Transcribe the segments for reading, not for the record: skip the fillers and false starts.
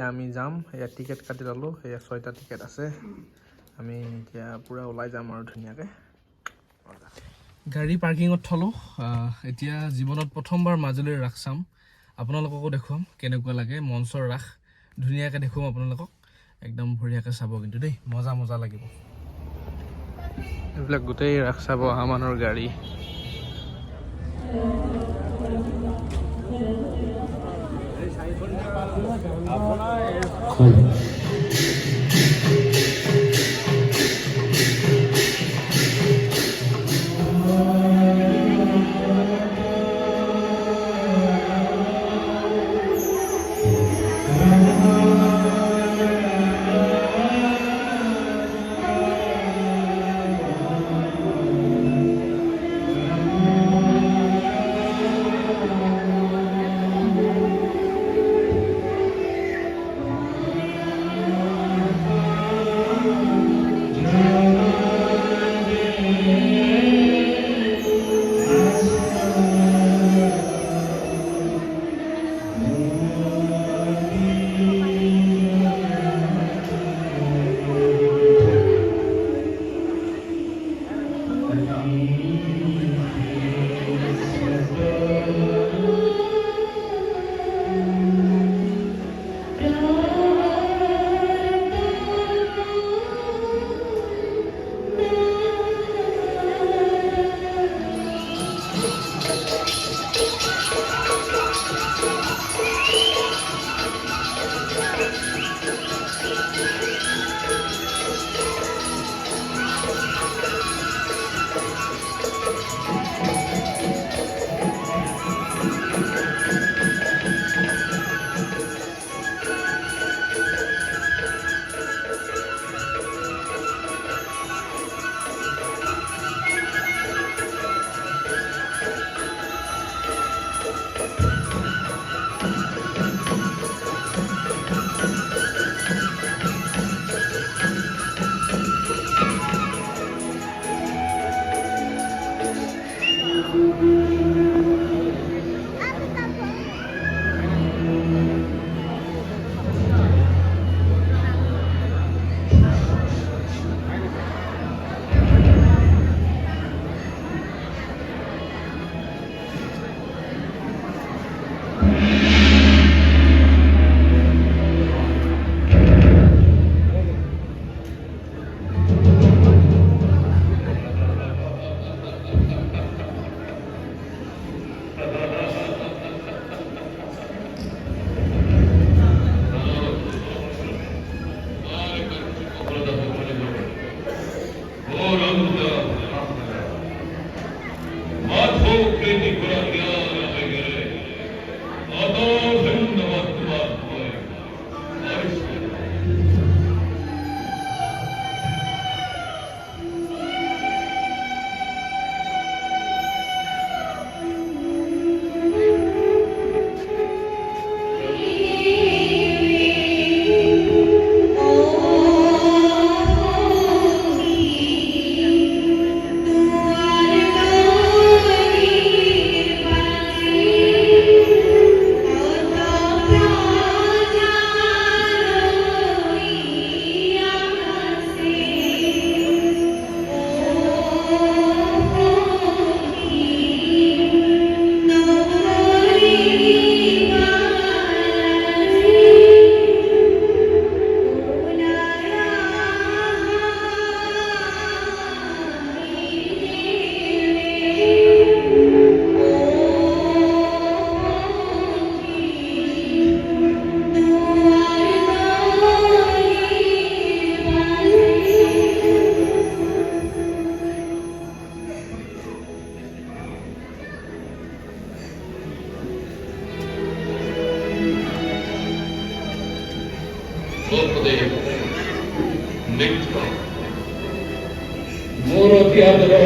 এতিয়া আমি যাম এয়া টিকেট কাটি ললোঁ এয়া 6টা টিকেট আছে আমি এতিয়া পুৰা ওলাই যাম আৰু ধুনীয়াকৈ গাড়ী পাৰ্কিঙত থলোঁ এতিয়া জীৱনত প্ৰথমবাৰ মাজুলীৰ ৰাস চাম আপোনালোককো দেখুৱাম কেনেকুৱা লাগে মঞ্চৰ ৰাস ধুনীয়াকৈ দেখুৱাম আপোনালোকক একদম ভৰিয়াকৈ চাব কিন্তু দেই মজা মজা লাগিব এইবিলাক গোটেই ৰাস চাব অহা মানুহৰ গাড়ী Sottodevo, netto, muro di adoro,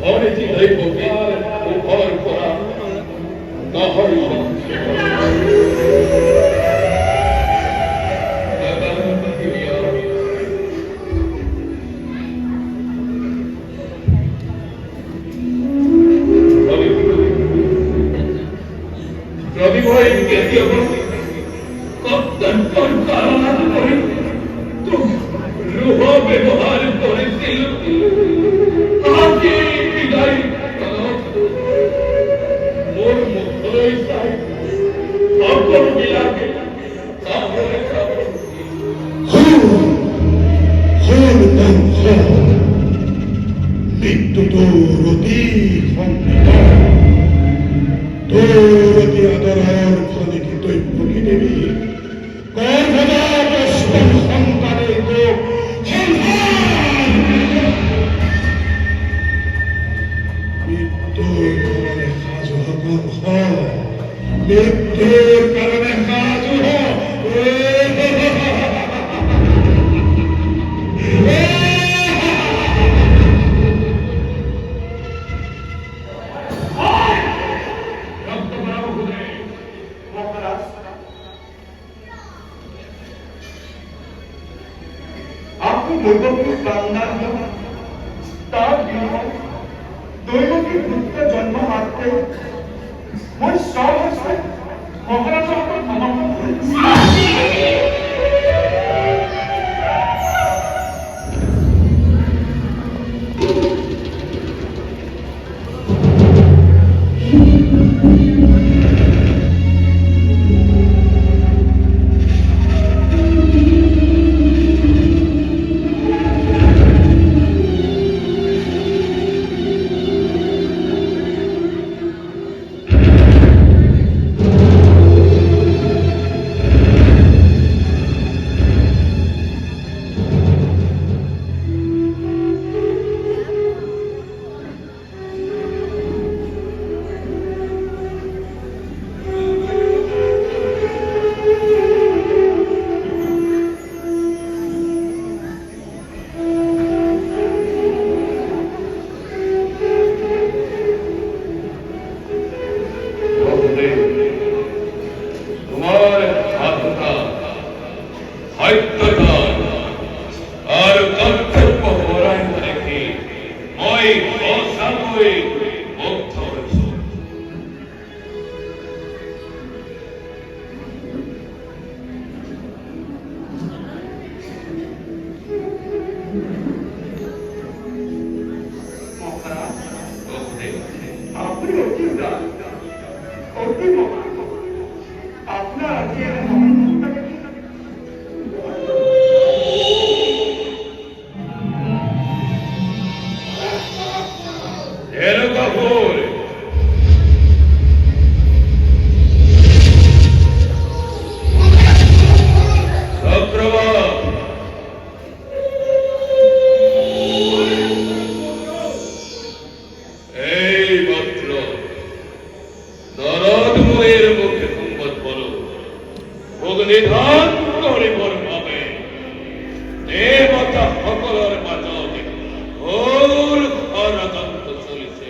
oneti repubicare o corpora, da horizon. Rami boy, get your aku Devaki বান্দাৰ তাৰ বিনিময় দৈৱকী পুত্ৰ জন্ম মাত্ৰে মই সহস্ৰ মহাৰাজক সমৰ্পণ কৰিছো। তোমার সাধনা সত্যতা আর কর্তব্য পরায়ণ দেখি মই সঁচাকৈ মুগ্ধ হৈছো। আপুনি অতি উদাৰ, অতি মহান। আপোনাৰ আজি এনে মহান মুহূৰ্ত দেখি এনেকুৱা হ'ল চক্ৰবাক এই মাত্র নরদময়ের মুখে সংবাদ বলো অগ্নিধান কৰিবৰ বাবে দেৱতা সকলৰ মাজত ঘোৰ ষড়যন্ত্ৰ চলিছে।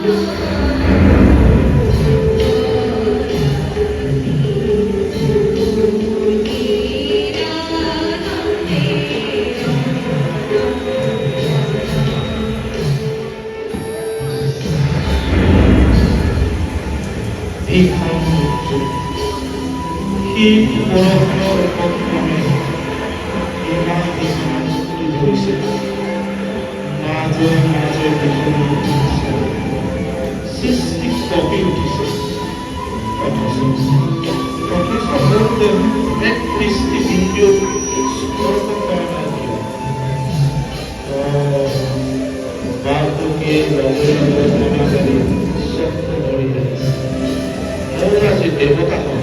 এই সংযুক্ত সেই বৰষুণৰ পথক্ৰমে ইমান তুলি ধৰিছে মাজে মাজে সৃষ্টি কঁপি উঠিছে অথচ প্ৰতি শব্দতে এক দৃষ্টিবিন্দু স্পৰ্শ কৰা নাই বালটোকে লগে লগে মনে কৰি স্বপ্ন ধৰি আহিছে মোৰ আজি দেৱতা